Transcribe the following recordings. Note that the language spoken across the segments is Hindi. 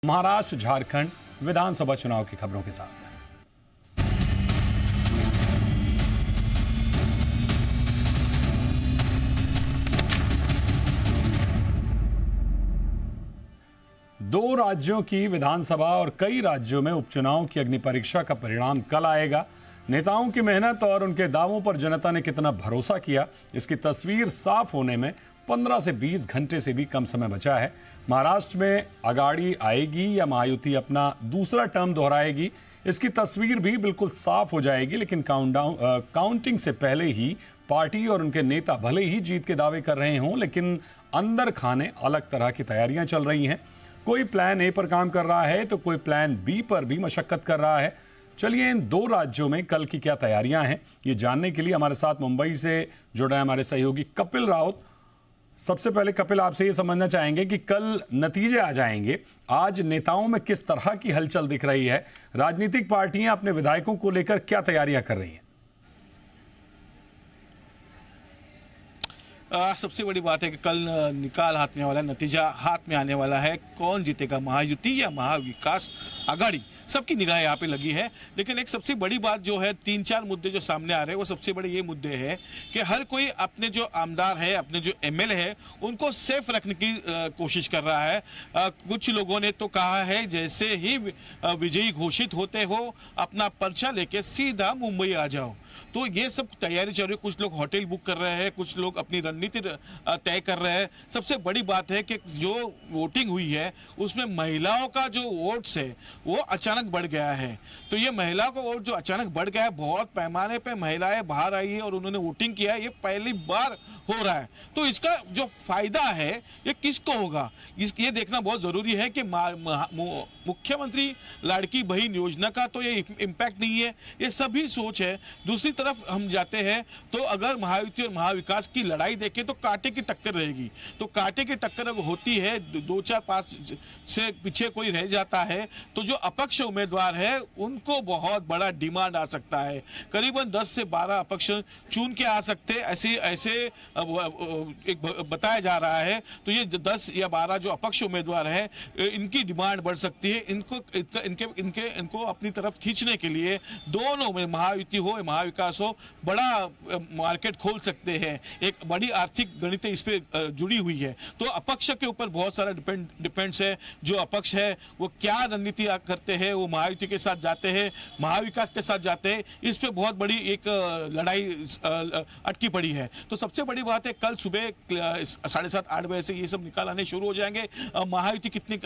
महाराष्ट्र झारखंड विधानसभा चुनाव की खबरों के साथ। दो राज्यों की विधानसभा और कई राज्यों में उपचुनाव की अग्नि परीक्षा का परिणाम कल आएगा। नेताओं की मेहनत और उनके दावों पर जनता ने कितना भरोसा किया, इसकी तस्वीर साफ होने में 15 से 20 घंटे से भी कम समय बचा है। महाराष्ट्र में अगाड़ी आएगी या महायुति अपना दूसरा टर्म दोहराएगी, इसकी तस्वीर भी बिल्कुल साफ हो जाएगी। लेकिन काउंटिंग से पहले ही पार्टी और उनके नेता भले ही जीत के दावे कर रहे हों, लेकिन अंदर खाने अलग तरह की तैयारियां चल रही हैं। कोई प्लान ए पर काम कर रहा है तो कोई प्लान बी पर भी मशक्कत कर रहा है। चलिए इन दो राज्यों में कल की क्या तैयारियां हैं, ये जानने के लिए हमारे साथ मुंबई से जुड़ा है हमारे सहयोगी कपिल राउत। सबसे पहले कपिल, आपसे ये समझना चाहेंगे कि कल नतीजे आ जाएंगे, आज नेताओं में किस तरह की हलचल दिख रही है, राजनीतिक पार्टियां अपने विधायकों को लेकर क्या तैयारियां कर रही हैं? सबसे बड़ी बात है कि कल निकाल हाथ में वाला, नतीजा हाथ में आने वाला है। कौन जीतेगा, महायुति या महाविकास आघाड़ी, सबकी निगाह यहाँ पे लगी है। लेकिन एक सबसे बड़ी बात जो है, 3-4 मुद्दे जो सामने आ रहे हैं, वो सबसे बड़े ये मुद्दे हैं कि हर कोई अपने जो आमदार है, अपने जो एमएलए है, उनको सेफ रखने की कोशिश कर रहा है। कुछ लोगों ने तो कहा है जैसे ही विजयी घोषित होते हो अपना पर्चा लेके सीधा मुंबई आ जाओ। तो ये सब तैयारी चल रही है। कुछ लोग होटल बुक कर रहे हैं, कुछ लोग अपनी रणनीति तय कर रहे हैं। सबसे बड़ी बात है कि जो वोटिंग हुई है उसमें महिलाओं का जो वोट्स है वो अचानक बढ़ गया है। तो ये महिलाओं का वोट जो अचानक बढ़ गया है, बहुत पैमाने पे महिलाएं बाहर आई है और उन्होंने वोटिंग किया है, ये पहली बार हो रहा है। तो इसका जो फायदा है ये किसको होगा, ये देखना बहुत जरूरी है कि मुख्यमंत्री लाड़की बहन योजना का तो ये इम्पैक्ट नहीं है, ये सभी सोच है। दूसरी तरफ हम जाते हैं तो अगर महायुति और महाविकास की लड़ाई देखें तो कांटे की टक्कर रहेगी। तो कांटे की टक्कर अगर होती है, 2-4-5 से पीछे कोई रह जाता है, तो जो अपक्ष उम्मीदवार है उनको बहुत बड़ा डिमांड आ सकता है। करीबन 10 से 12 अपक्ष चुन के आ सकते ऐसे एक बताया जा रहा है। तो ये 10 या 12 जो अपक्ष उम्मीदवार हैं, इनकी डिमांड बढ़ सकती है। इनको अपनी तरफ खींचने के लिए दोनों में, महायुति हो महाविकास हो, बड़ा मार्केट खोल सकते हैं। एक बड़ी आर्थिक गणित इस पे जुड़ी हुई है। तो अपक्ष के ऊपर बहुत सारा डिपेंड्स है। जो अपक्ष है वो क्या रणनीति करते हैं, वो महायुति के साथ जाते हैं, महाविकास के साथ जाते हैं, इस पे बहुत बड़ी एक लड़ाई अटकी पड़ी है। तो सबसे बड़ी बात है, कल सुबह 7:30-8 बजे से ये सब निकाल आने शुरू हो जाएंगे। महायुति कितनी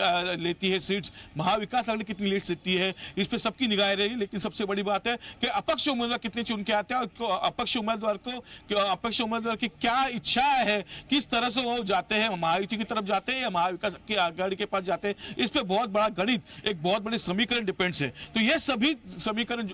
लेती है सीट्स, महाविकास आघाड़ी कितनी लीड लेती है, इस पे सबकी निगाह रहेगी। लेकिन सबसे बड़ी बात है कि अपक्ष उम्मीदवार कितने चुन के आते हैं और अपक्ष उम्मीदवार की क्या इच्छा है, किस तरह से वो जाते हैं, महायुति की तरफ जाते हैं या महाविकास की आघाड़ी के पास जाते हैं, इस पे बहुत बड़ा गणित, एक बहुत बड़ी समीकरण डिपेंड्स है। तो ये सभी समीकरण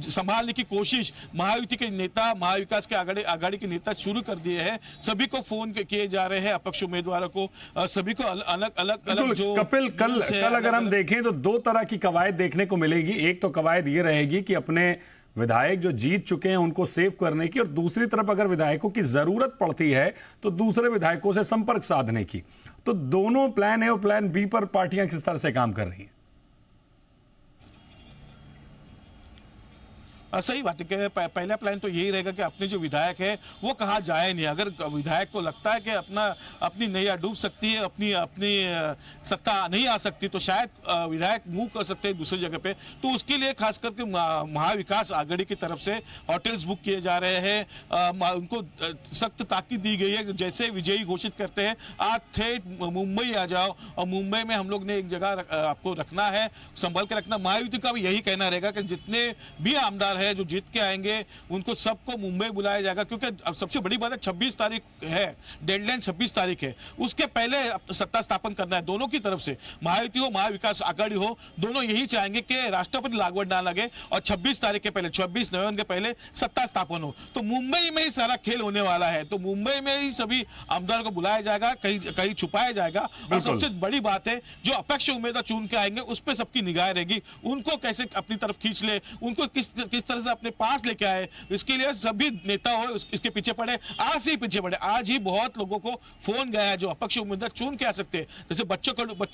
संभालने की कोशिश महायुति के नेता, महाविकास के आघाड़ी के नेता शुरू कर दिए हैं। सभी को फोन किए जा रहे हैं, अपक्ष उम्मीदवारों को, सभी को अलग जो कपिल, कल अगर हम देखें तो दो तरह की कवायद देखने को मिलेगी। एक तो कवायद ये रहेगी कि अपने विधायक जो जीत चुके हैं उनको सेव करने की, और दूसरी तरफ अगर विधायकों की जरूरत पड़ती है तो दूसरे विधायकों से संपर्क साधने की। तो दोनों प्लान है और प्लान बी पर पार्टियां किस तरह से काम कर रही हैं? सही बात है कि पहला प्लान तो यही रहेगा कि अपने जो विधायक है वो कहा जाए नहीं। अगर विधायक को लगता है कि अपनी नैया डूब सकती है, अपनी सत्ता नहीं आ सकती, तो शायद विधायक मूव कर सकते हैं दूसरी जगह पे। तो उसके लिए खास करके महाविकास आघाड़ी की तरफ से होटल्स बुक किए जा रहे हैं। उनको सख्त ताकीद दी गई है, जैसे विजयी घोषित करते हैं आज थे मुंबई आ जाओ, और मुंबई में हम लोग ने एक जगह आपको रखना है, संभल के रखना। महायुति का भी यही कहना रहेगा कि जितने भी आमदार है जो जीत के आएंगे उनको सबको मुंबई बुलाया जाएगा, क्योंकि अब सबसे बड़ी बात है 26 तारीख है, डेडलाइन 26 तारीख है, उसके पहले सत्ता स्थापन करना है दोनों की तरफ से। महायुति हो महाविकास आघाड़ी हो, दोनों यही चाहेंगे कि राष्ट्रपति लागवड ना लगे और 26 तारीख के पहले, 26 नवंबर के पहले सत्ता स्थापन हो। तो मुंबई में ही सारा खेल होने वाला है। तो मुंबई में ही सभी आमदार को बुलाया जाएगा, कहीं छुपाया जाएगा। और सबसे बड़ी बात है, जो अपक्ष उम्मीदवार चुन के आएंगे उस पर सबकी निगाह रहेगी, उनको कैसे अपनी तरफ खींच ले, उनको किस तरह से अपने पास लेके आए, इसके लिए सभी नेता हो इसके पीछे पड़े, आज से ही पीछे पड़े। आज ही बहुत लोगों को फोन गया है जो अपक्ष उम्मीदवार चुन के आ सकते हैं, जैसे बच्चू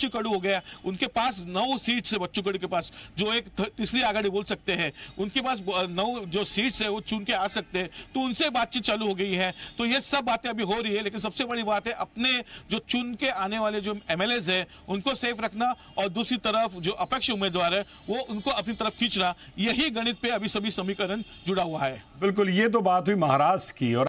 कडू हो गया, उनके पास 9 सीट है, बच्चू कडू के पास जो एक तीसरी आघाड़ी बोल सकते हैं, उनके पास 9 जो सीट्स है वो चुन के आ सकते हैं, तो उनसे बातचीत चालू हो गई है। तो ये सब बातें अभी हो रही है, लेकिन सबसे बड़ी बात है अपने जो चुन के आने वाले जो एमएलएज है उनको सेफ रखना, और दूसरी तरफ जो अपक्ष उम्मीदवार है वो उनको अपनी तरफ खींचना। यही गणित पे अभी सभी समीकरण जुड़ा हुआ है। बिल्कुल, ये तो बात हुई महाराष्ट्र की। और